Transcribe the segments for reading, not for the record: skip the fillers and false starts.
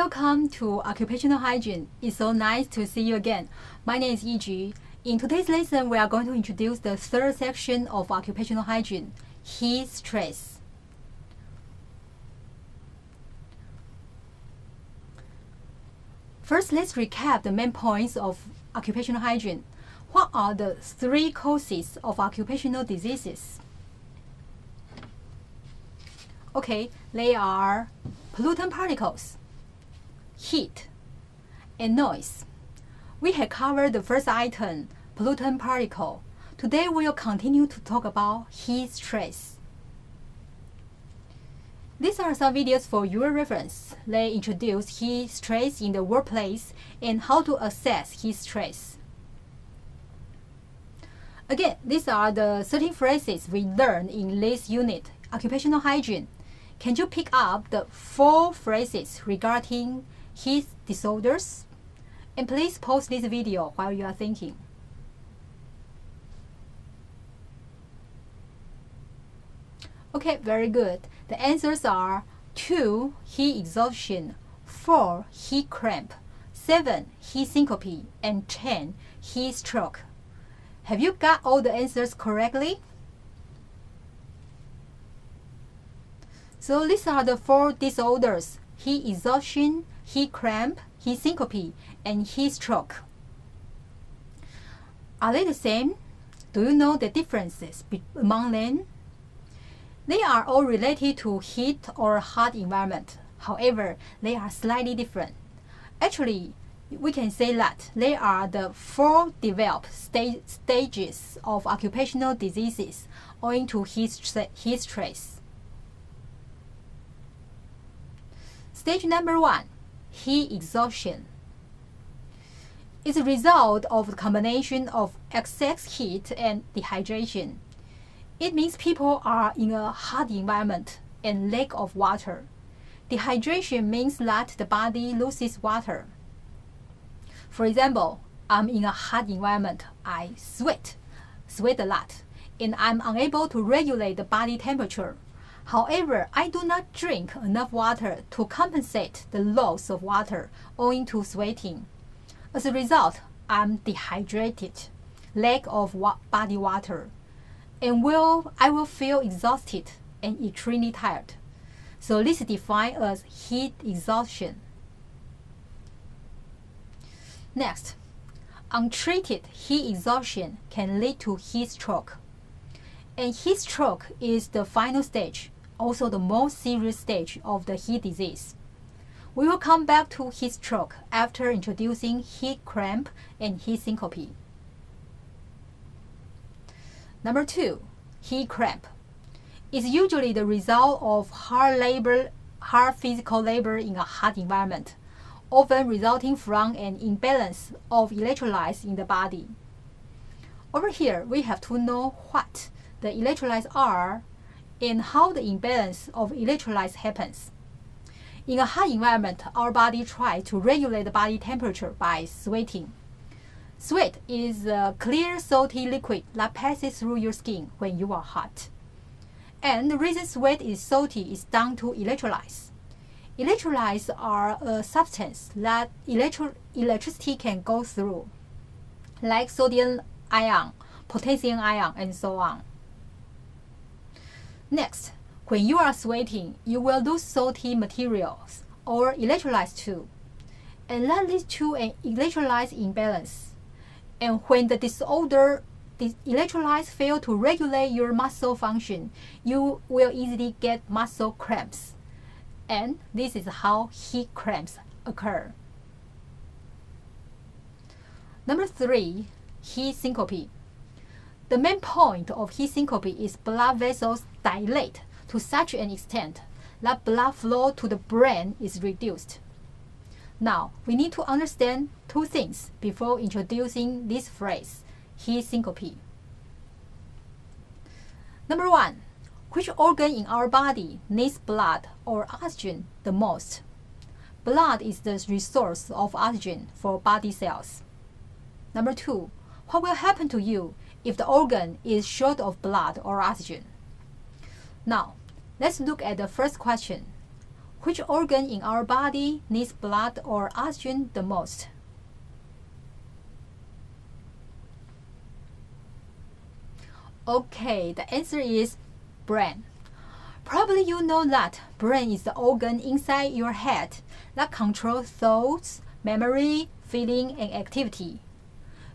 Welcome to Occupational Hygiene. It's so nice to see you again. My name is Yiji. In today's lesson, we are going to introduce the third section of occupational hygiene, heat stress. First, let's recap the main points of occupational hygiene. What are the three causes of occupational diseases? Okay, they are pollutant particles, heat, and noise. We have covered the first item, pollutant particle. Today we'll continue to talk about heat stress. These are some videos for your reference. They introduce heat stress in the workplace and how to assess heat stress. Again, these are the 13 phrases we learned in this unit, occupational hygiene. Can you pick up the 4 phrases regarding heat disorders? And please pause this video while you are thinking. Okay, very good. The answers are 2. Heat exhaustion, 4. Heat cramp, 7. Heat syncope, and 10. Heat stroke. Have you got all the answers correctly? So these are the 4 disorders: heat exhaustion, heat cramp, heat syncope, and heat stroke. Are they the same? Do you know the differences among them? They are all related to heat or hot environment. However, they are slightly different. Actually, we can say that they are the 4 developed stages of occupational diseases owing to heat stress. Stage number 1, heat exhaustion. It's a result of the combination of excess heat and dehydration. It means people are in a hot environment and lack of water. Dehydration means that the body loses water. For example, I'm in a hot environment. I sweat a lot, and I'm unable to regulate the body temperature. However, I do not drink enough water to compensate the loss of water owing to sweating. As a result, I'm dehydrated, lack of body water, and I will feel exhausted and extremely tired. So this is defined as heat exhaustion. Next, untreated heat exhaustion can lead to heat stroke. And heat stroke is the final stage, also the most serious stage of the heat disease. We will come back to heat stroke after introducing heat cramp and heat syncope. Number 2, heat cramp. Is usually the result of hard physical labor in a hot environment, often resulting from an imbalance of electrolytes in the body. Over here, we have to know what the electrolytes are and how the imbalance of electrolytes happens. In a hot environment, our body tries to regulate the body temperature by sweating. Sweat is a clear salty liquid that passes through your skin when you are hot. And the reason sweat is salty is down to electrolytes. Electrolytes are a substance that electricity can go through, like sodium ion, potassium ion, and so on. Next, when you are sweating, you will lose salty materials or electrolytes too, and that leads to an electrolyte imbalance. And when the electrolytes fail to regulate your muscle function, you will easily get muscle cramps. And this is how heat cramps occur. Number 3, heat syncope. The main point of heat syncope is blood vessels dilate to such an extent that blood flow to the brain is reduced. Now, we need to understand 2 things before introducing this phrase, heat syncope. Number 1, which organ in our body needs blood or oxygen the most? Blood is the resource of oxygen for body cells. Number 2, what will happen to you if the organ is short of blood or oxygen? Now, let's look at the first question. Which organ in our body needs blood or oxygen the most? Okay, the answer is brain. Probably you know that brain is the organ inside your head that controls thoughts, memory, feeling, and activity.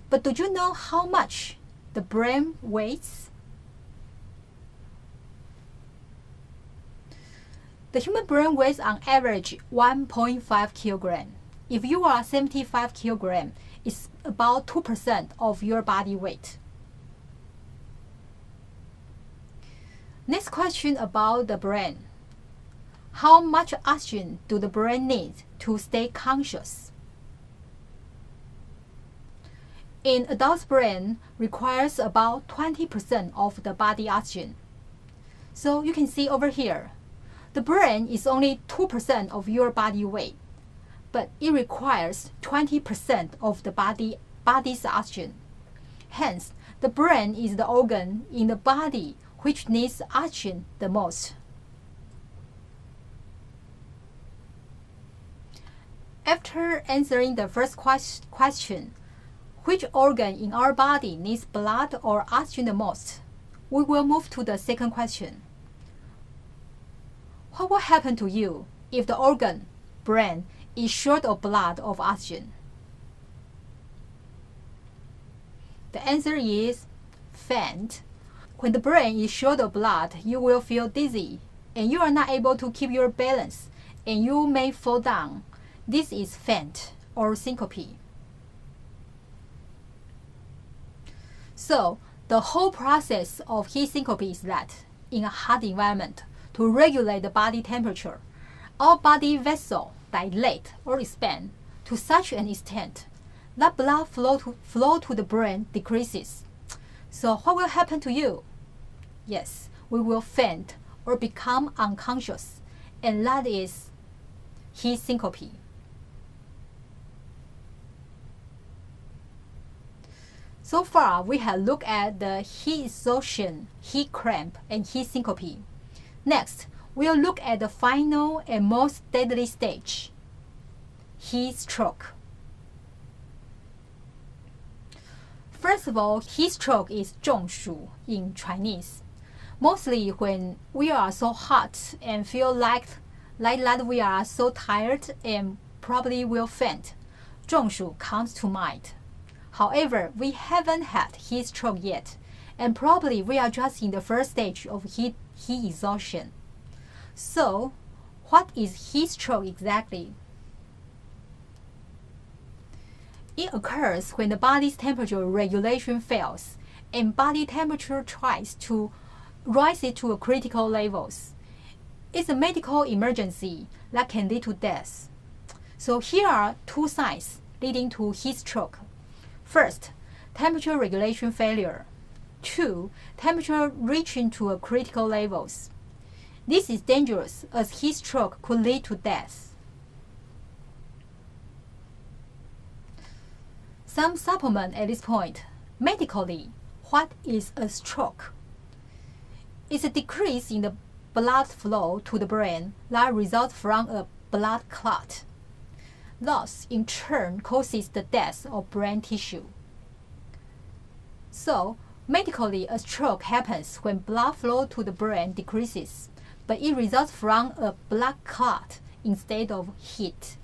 But do you know how much the brain weighs? The human brain weighs on average 1.5 kilogram. If you are 75 kilogram, it's about 2% of your body weight. Next question about the brain. How much oxygen do the brain need to stay conscious? An adult's brain requires about 20% of the body oxygen. So you can see over here, the brain is only 2% of your body weight, but it requires 20% of the body's oxygen. Hence, the brain is the organ in the body which needs oxygen the most. After answering the first question, which organ in our body needs blood or oxygen the most, we will move to the second question. What will happen to you if the organ, brain, is short of blood or oxygen? The answer is faint. When the brain is short of blood, you will feel dizzy, and you are not able to keep your balance, and you may fall down. This is faint or syncope. So, the whole process of heat syncope is that, in a hot environment, to regulate the body temperature, our body vessel dilate or expand to such an extent that blood flow to the brain decreases. So what will happen to you? Yes, we will faint or become unconscious, and that is heat syncope. So far, we have looked at the heat exhaustion, heat cramp, and heat syncope. Next, we'll look at the final and most deadly stage, heat stroke. First of all, heat stroke is 中暑 in Chinese. Mostly when we are so hot and feel like that we are so tired and probably will faint, 中暑 comes to mind. However, we haven't had heat stroke yet, and probably we are just in the first stage of heat exhaustion. So, what is heat stroke exactly? It occurs when the body's temperature regulation fails and body temperature tries to rise it to a critical levels. It's a medical emergency that can lead to death. So here are two signs leading to heat stroke. First, temperature regulation failure. 2. Temperature reaching to a critical levels. This is dangerous as heat stroke could lead to death. Some supplement at this point. Medically, what is a stroke? It's a decrease in the blood flow to the brain that results from a blood clot. Thus, in turn, causes the death of brain tissue. So, medically, a stroke happens when blood flow to the brain decreases, but it results from a blood clot instead of heat.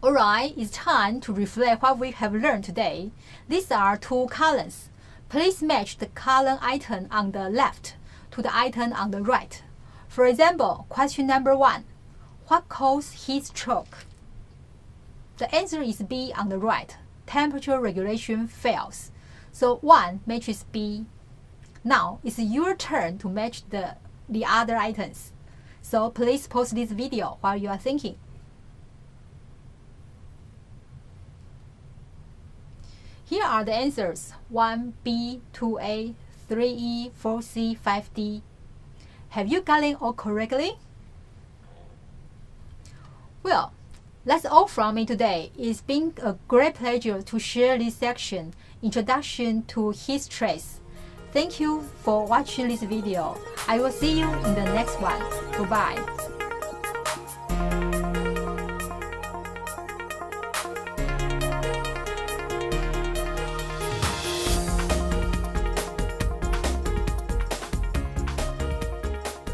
Alright, it's time to reflect what we have learned today. These are two columns. Please match the column item on the left to the item on the right. For example, question number 1. What causes heat stroke? The answer is B on the right. Temperature regulation fails. So 1 matches B. Now it's your turn to match the other items. So please pause this video while you are thinking. Here are the answers: 1B, 2A, 3E, 4C, 5D. Have you got it all correctly? Well, that's all from me today. It's been a great pleasure to share this section, Introduction to Heat Stress. Thank you for watching this video. I will see you in the next one. Goodbye.